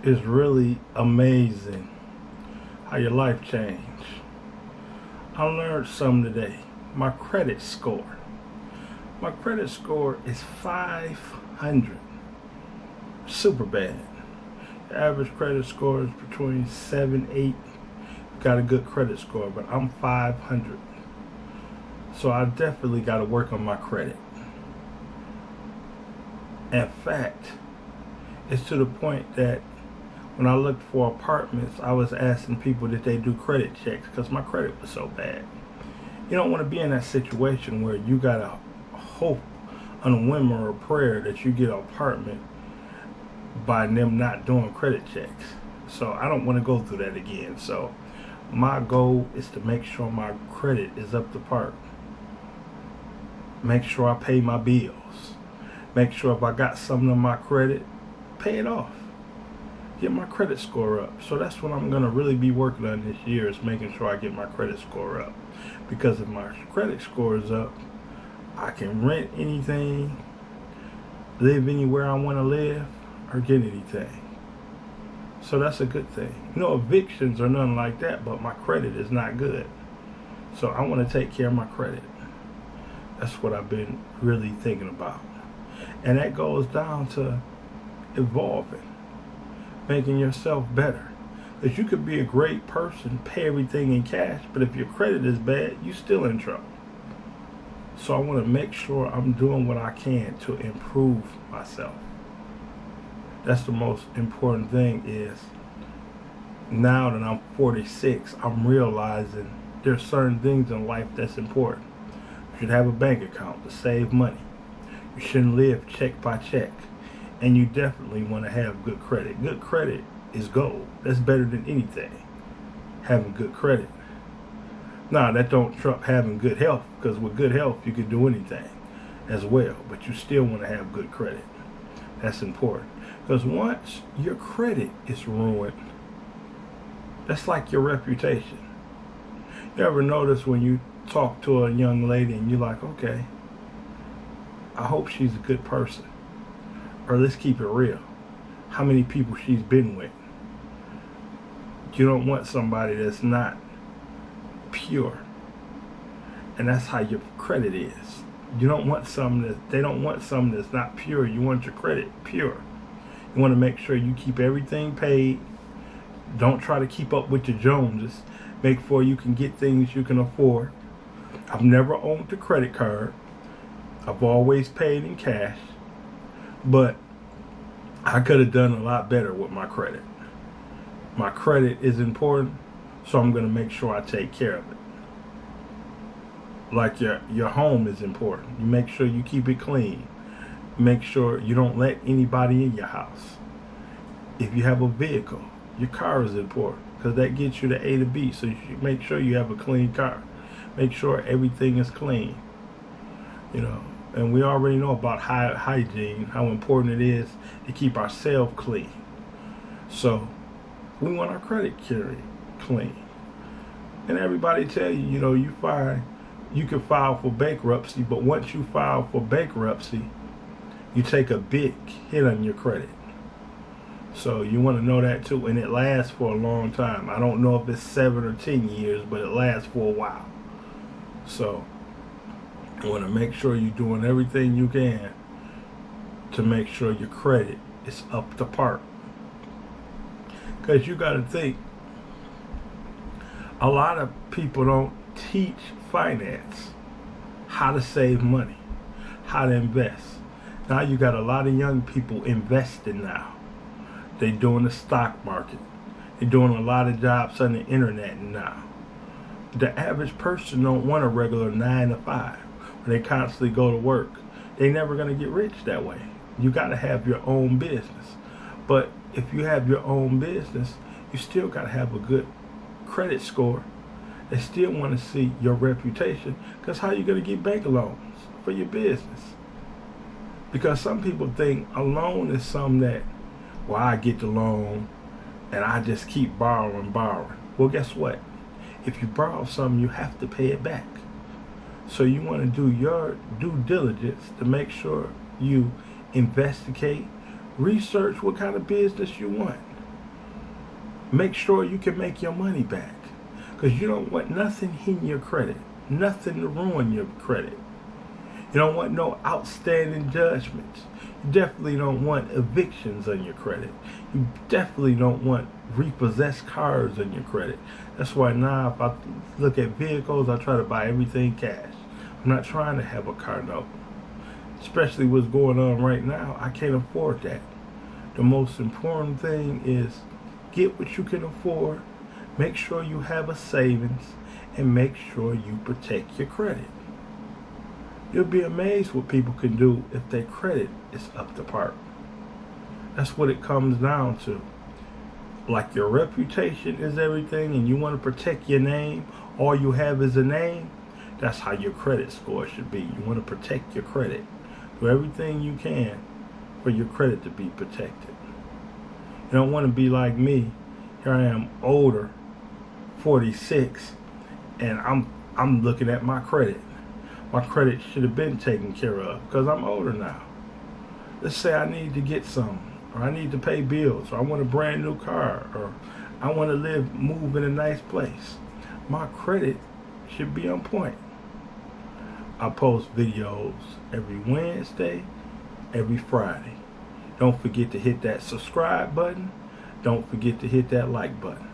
It's really amazing how your life changed. I learned something today. My credit score. My credit score is 500. Super bad. The average credit score is between 7, 8. Got a good credit score, but I'm 500. So I definitely got to work on my credit. In fact, it's to the point that when I looked for apartments, I was asking people did they do credit checks because my credit was so bad. You don't want to be in that situation where you got to hope on a whim or a prayer that you get an apartment by them not doing credit checks. So I don't want to go through that again. So my goal is to make sure my credit is up to par. Make sure I pay my bills. Make sure if I got something on my credit, pay it off. Get my credit score up. So that's what I'm going to really be working on this year, is making sure I get my credit score up. Because if my credit score is up, I can rent anything, live anywhere I want to live, or get anything. So that's a good thing. No evictions or nothing like that, but my credit is not good. So I want to take care of my credit. That's what I've been really thinking about. And that goes down to evolving, making yourself better. Because you could be a great person, pay everything in cash, but if your credit is bad, you're still in trouble. So I want to make sure I'm doing what I can to improve myself. That's the most important thing. Is now that I'm 46, I'm realizing there's certain things in life that's important. You should have a bank account to save money. You shouldn't live check by check. And you definitely want to have good credit. Good credit is gold. That's better than anything, having good credit. Now, that don't trump having good health, because with good health, you can do anything as well. But you still want to have good credit. That's important. Because once your credit is ruined, that's like your reputation. You ever notice when you talk to a young lady and you're like, okay, I hope she's a good person. Or let's keep it real. How many people she's been with? You don't want somebody that's not pure. And that's how your credit is. You don't want they don't want something that's not pure. You want your credit pure. You want to make sure you keep everything paid. Don't try to keep up with the Joneses. Make sure you can get things you can afford. I've never owned a credit card. I've always paid in cash. But I could have done a lot better with my credit. My credit is important, so I'm going to make sure I take care of it. Like your home is important. You make sure you keep it clean. Make sure you don't let anybody in your house. If you have a vehicle, your car is important because that gets you to A to B. So you should make sure you have a clean car. Make sure everything is clean. And we already know about hygiene, how important it is to keep ourselves clean. So we want our credit clean. And everybody tell you, you can file for bankruptcy, but once you file for bankruptcy, you take a big hit on your credit. So you want to know that too, and it lasts for a long time. I don't know if it's 7 or 10 years, but it lasts for a while. So you want to make sure you're doing everything you can to make sure your credit is up to par. Because you got to think, a lot of people don't teach finance, how to save money, how to invest. Now you got a lot of young people investing now. They're doing the stock market. They're doing a lot of jobs on the internet now. The average person don't want a regular 9 to 5. They constantly go to work. They're never going to get rich that way. You got to have your own business. But if you have your own business, you still got to have a good credit score. They still want to see your reputation, because how are you going to get bank loans for your business? Because some people think a loan is something that, well, I get the loan and I just keep borrowing. Well, guess what? If you borrow something, you have to pay it back. So you want to do your due diligence to make sure you investigate, research what kind of business you want. Make sure you can make your money back, because you don't want nothing hitting your credit, nothing to ruin your credit. You don't want no outstanding judgments. You definitely don't want evictions on your credit. You definitely don't want repossessed cars on your credit. That's why now if I look at vehicles, I try to buy everything cash. I'm not trying to have a car note. Especially what's going on right now, I can't afford that. The most important thing is get what you can afford, make sure you have a savings, and make sure you protect your credit. You'll be amazed what people can do if their credit is up to par. That's what it comes down to. Like your reputation is everything and you want to protect your name, all you have is a name, that's how your credit score should be. You want to protect your credit. Do everything you can for your credit to be protected. You don't want to be like me. Here I am older, 46, and I'm looking at my credit. My credit should have been taken care of because I'm older now. Let's say I need to get something, or I need to pay bills, or I want a brand new car, or I want to move in a nice place. My credit should be on point. I post videos every Wednesday, every Friday. Don't forget to hit that subscribe button. Don't forget to hit that like button.